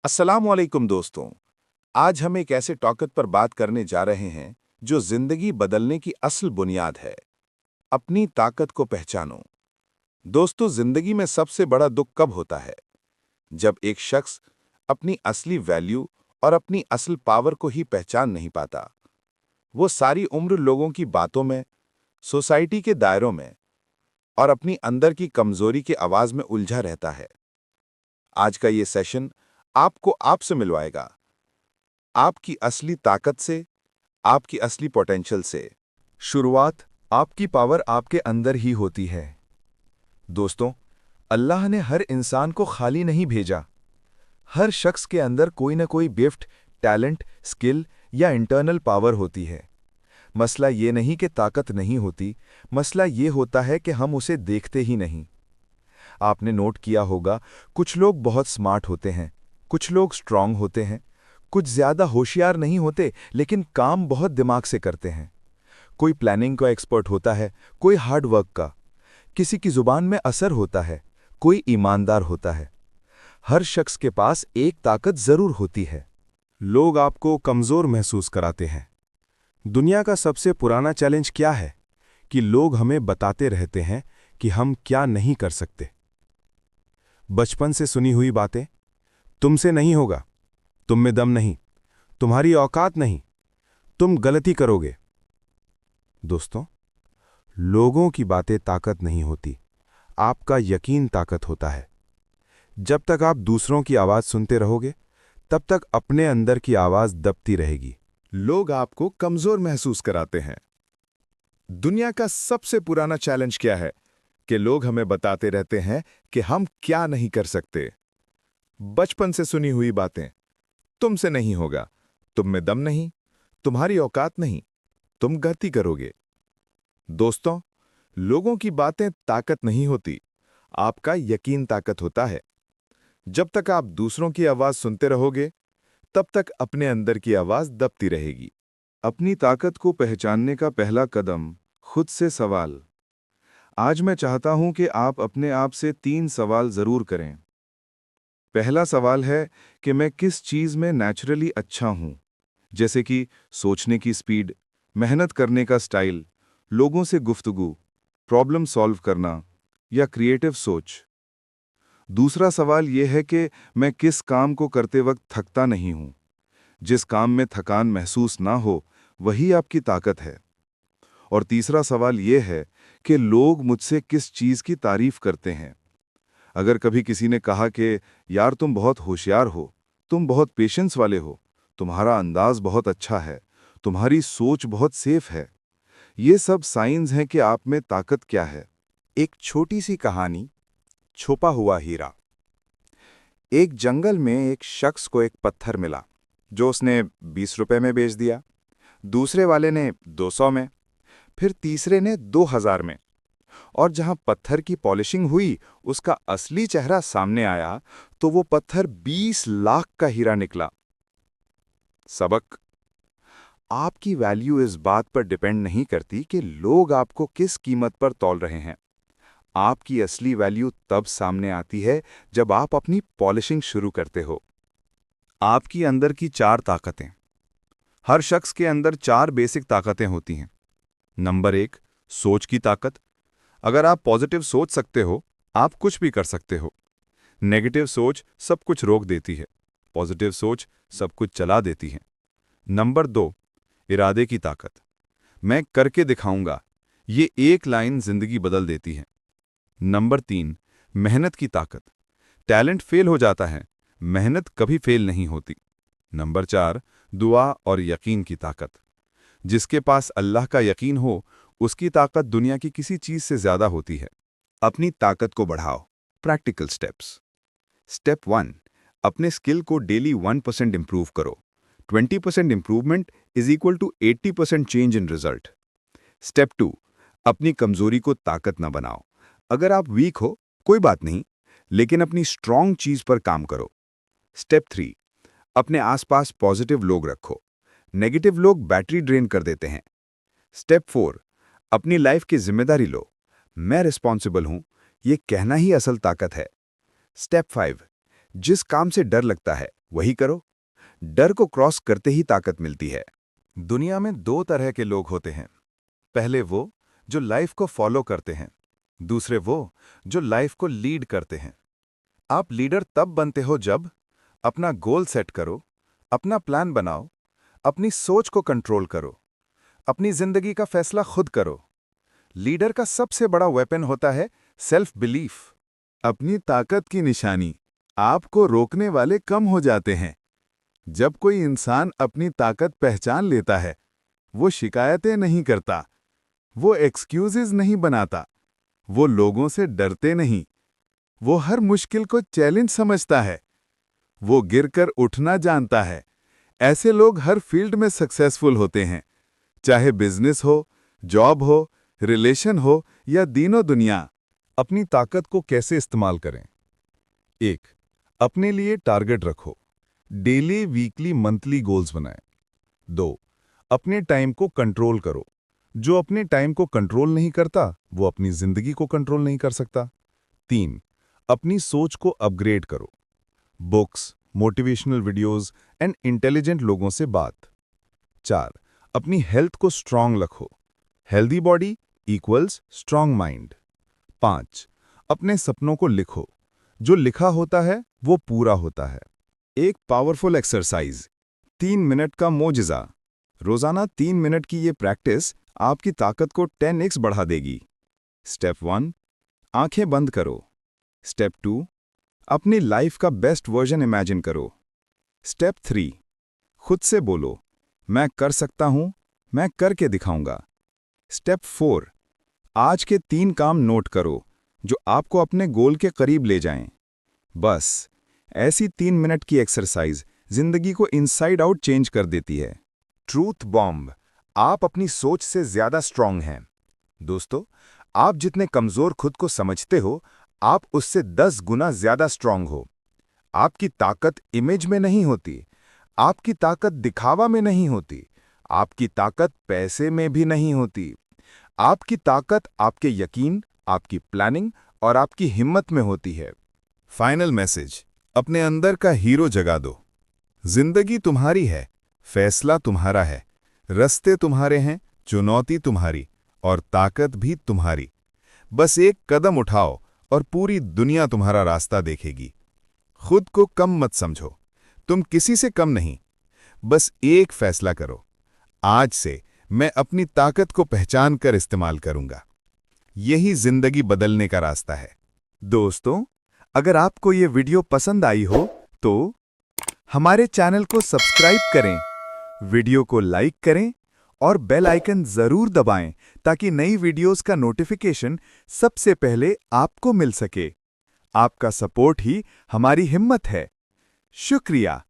अस्सलामुअलैकुम दोस्तों। आज हम एक ऐसे टॉपिक पर बात करने जा रहे हैं जो जिंदगी बदलने की असल बुनियाद है। अपनी ताकत को पहचानो। दोस्तों, जिंदगी में सबसे बड़ा दुख कब होता है? जब एक शख्स अपनी असली वैल्यू और अपनी असल पावर को ही पहचान नहीं पाता। वो सारी उम्र लोगों की बातों में, सोसाइटी के दायरों में और अपनी अंदर की कमजोरी की आवाज में उलझा रहता है। आज का ये सेशन आपको आपसे मिलवाएगा, आपकी असली ताकत से, आपकी असली पोटेंशियल से। शुरुआत आपकी पावर आपके अंदर ही होती है। दोस्तों, अल्लाह ने हर इंसान को खाली नहीं भेजा। हर शख्स के अंदर कोई ना कोई गिफ्ट, टैलेंट, स्किल या इंटरनल पावर होती है। मसला ये नहीं कि ताकत नहीं होती, मसला ये होता है कि हम उसे देखते ही नहीं। आपने नोट किया होगा, कुछ लोग बहुत स्मार्ट होते हैं, कुछ लोग स्ट्रांग होते हैं, कुछ ज्यादा होशियार नहीं होते लेकिन काम बहुत दिमाग से करते हैं। कोई प्लानिंग का एक्सपर्ट होता है, कोई हार्ड वर्क का। किसी की जुबान में असर होता है, कोई ईमानदार होता है। हर शख्स के पास एक ताकत जरूर होती है। लोग आपको कमजोर महसूस कराते हैं। दुनिया का सबसे पुराना चैलेंज क्या है कि लोग हमें बताते रहते हैं कि हम क्या नहीं कर सकते। बचपन से सुनी हुई बातें, तुमसे नहीं होगा, तुम में दम नहीं, तुम्हारी औकात नहीं, तुम गलती करोगे। दोस्तों, लोगों की बातें ताकत नहीं होती, आपका यकीन ताकत होता है। जब तक आप दूसरों की आवाज सुनते रहोगे, तब तक अपने अंदर की आवाज दबती रहेगी। लोग आपको कमजोर महसूस कराते हैं। दुनिया का सबसे पुराना चैलेंज क्या है कि लोग हमें बताते रहते हैं कि हम क्या नहीं कर सकते। बचपन से सुनी हुई बातें, तुमसे नहीं होगा, तुम में दम नहीं, तुम्हारी औकात नहीं, तुम गलती करोगे। दोस्तों, लोगों की बातें ताकत नहीं होती, आपका यकीन ताकत होता है। जब तक आप दूसरों की आवाज सुनते रहोगे, तब तक अपने अंदर की आवाज दबती रहेगी। अपनी ताकत को पहचानने का पहला कदम, खुद से सवाल। आज मैं चाहता हूं कि आप अपने आप से 3 सवाल जरूर करें। पहला सवाल है कि मैं किस चीज में नेचुरली अच्छा हूं, जैसे कि सोचने की स्पीड, मेहनत करने का स्टाइल, लोगों से गुफ्तगू, प्रॉब्लम सॉल्व करना या क्रिएटिव सोच। दूसरा सवाल यह है कि मैं किस काम को करते वक्त थकता नहीं हूं। जिस काम में थकान महसूस ना हो, वही आपकी ताकत है। और तीसरा सवाल यह है कि लोग मुझसे किस चीज की तारीफ करते हैं। अगर कभी किसी ने कहा कि यार तुम बहुत होशियार हो, तुम बहुत पेशेंस वाले हो, तुम्हारा अंदाज बहुत अच्छा है, तुम्हारी सोच बहुत सेफ है, ये सब साइंस हैं कि आप में ताकत क्या है। एक छोटी सी कहानी, छुपा हुआ हीरा। एक जंगल में एक शख्स को एक पत्थर मिला, जो उसने 20 रुपए में बेच दिया। दूसरे वाले ने 200 में, फिर तीसरे ने 2000 में। और जहां पत्थर की पॉलिशिंग हुई, उसका असली चेहरा सामने आया तो वो पत्थर 20 लाख का हीरा निकला। सबक: आपकी वैल्यू इस बात पर डिपेंड नहीं करती कि लोग आपको किस कीमत पर तौल रहे हैं। आपकी असली वैल्यू तब सामने आती है जब आप अपनी पॉलिशिंग शुरू करते हो। आपकी अंदर की 4 ताकतें। हर शख्स के अंदर 4 बेसिक ताकतें होती हैं। नंबर 1, सोच की ताकत। अगर आप पॉजिटिव सोच सकते हो, आप कुछ भी कर सकते हो। नेगेटिव सोच सब कुछ रोक देती है, पॉजिटिव सोच सब कुछ चला देती है। नंबर 2, इरादे की ताकत। मैं करके दिखाऊंगा, ये एक लाइन जिंदगी बदल देती है। नंबर 3, मेहनत की ताकत। टैलेंट फेल हो जाता है, मेहनत कभी फेल नहीं होती। नंबर 4, दुआ और यकीन की ताकत। जिसके पास अल्लाह का यकीन हो, उसकी ताकत दुनिया की किसी चीज से ज्यादा होती है। अपनी ताकत को बढ़ाओ। Practical steps. स्टेप 1, अपने स्किल को डेली 1% इंप्रूव करो। 20% improvement is equal to 80% change in result. Step 2, अपनी कमजोरी को ताकत ना बनाओ। अगर आप वीक हो, कोई बात नहीं, लेकिन अपनी स्ट्रांग चीज पर काम करो। स्टेप 3, अपने आसपास पॉजिटिव लोग रखो। नेगेटिव लोग बैटरी ड्रेन कर देते हैं। स्टेप 4, अपनी लाइफ की जिम्मेदारी लो। मैं रिस्पॉन्सिबल हूं, ये कहना ही असल ताकत है। स्टेप 5, जिस काम से डर लगता है, वही करो। डर को क्रॉस करते ही ताकत मिलती है। दुनिया में दो तरह के लोग होते हैं। पहले वो जो लाइफ को फॉलो करते हैं, दूसरे वो जो लाइफ को लीड करते हैं। आप लीडर तब बनते हो जब अपना गोल सेट करो, अपना प्लान बनाओ, अपनी सोच को कंट्रोल करो, अपनी जिंदगी का फैसला खुद करो। लीडर का सबसे बड़ा वेपन होता है सेल्फ बिलीफ। अपनी ताकत की निशानी आपको रोकने वाले कम हो जाते हैं। जब कोई इंसान अपनी ताकत पहचान लेता है, वो शिकायतें नहीं करता, वो एक्सक्यूजेज नहीं बनाता, वो लोगों से डरते नहीं, वो हर मुश्किल को चैलेंज समझता है, वो गिरकर उठना जानता है। ऐसे लोग हर फील्ड में सक्सेसफुल होते हैं, चाहे बिजनेस हो, जॉब हो, रिलेशन हो या दीनों दुनिया। अपनी ताकत को कैसे इस्तेमाल करें? 1. अपने लिए टारगेट रखो। डेली, वीकली, मंथली गोल्स बनाएं। 2. अपने टाइम को कंट्रोल करो। जो अपने टाइम को कंट्रोल नहीं करता, वो अपनी जिंदगी को कंट्रोल नहीं कर सकता। 3. अपनी सोच को अपग्रेड करो। Books, motivational videos and intelligent लोगों से बात। 4. अपनी हेल्थ को स्ट्रांग रखो। Healthy body equals strong mind. 5. अपने सपनों को लिखो। जो लिखा होता है वो पूरा होता है। एक पावरफुल एक्सरसाइज, 3 मिनट का मोजज़ा। रोजाना 3 मिनट की ये प्रैक्टिस आपकी ताकत को 10x बढ़ा देगी। स्टेप 1, आंखें बंद करो। स्टेप 2, अपनी लाइफ का बेस्ट वर्जन इमेजिन करो। स्टेप 3, खुद से बोलो, मैं कर सकता हूं, मैं करके दिखाऊंगा। स्टेप 4, आज के 3 काम नोट करो जो आपको अपने गोल के करीब ले जाएं। बस ऐसी 3 मिनट की एक्सरसाइज जिंदगी को इनसाइड आउट चेंज कर देती है। ट्रूथ बॉम्ब, आप अपनी सोच से ज्यादा स्ट्रांग हैं। दोस्तों, आप जितने कमजोर खुद को समझते हो, आप उससे 10 गुना ज्यादा स्ट्रांग हो। आपकी ताकत इमेज में नहीं होती, आपकी ताकत दिखावा में नहीं होती, आपकी ताकत पैसे में भी नहीं होती। आपकी ताकत आपके यकीन, आपकी प्लानिंग और आपकी हिम्मत में होती है। फाइनल मैसेज, अपने अंदर का हीरो जगा दो। जिंदगी तुम्हारी है, फैसला तुम्हारा है, रास्ते तुम्हारे हैं, चुनौती तुम्हारी और ताकत भी तुम्हारी। बस एक कदम उठाओ और पूरी दुनिया तुम्हारा रास्ता देखेगी। खुद को कम मत समझो, तुम किसी से कम नहीं। बस एक फैसला करो, आज से मैं अपनी ताकत को पहचान कर इस्तेमाल करूंगा। यही जिंदगी बदलने का रास्ता है। दोस्तों, अगर आपको ये वीडियो पसंद आई हो तो हमारे चैनल को सब्सक्राइब करें, वीडियो को लाइक करें और बेल आइकन जरूर दबाएं ताकि नई वीडियोस का नोटिफिकेशन सबसे पहले आपको मिल सके। आपका सपोर्ट ही हमारी हिम्मत है। शुक्रिया।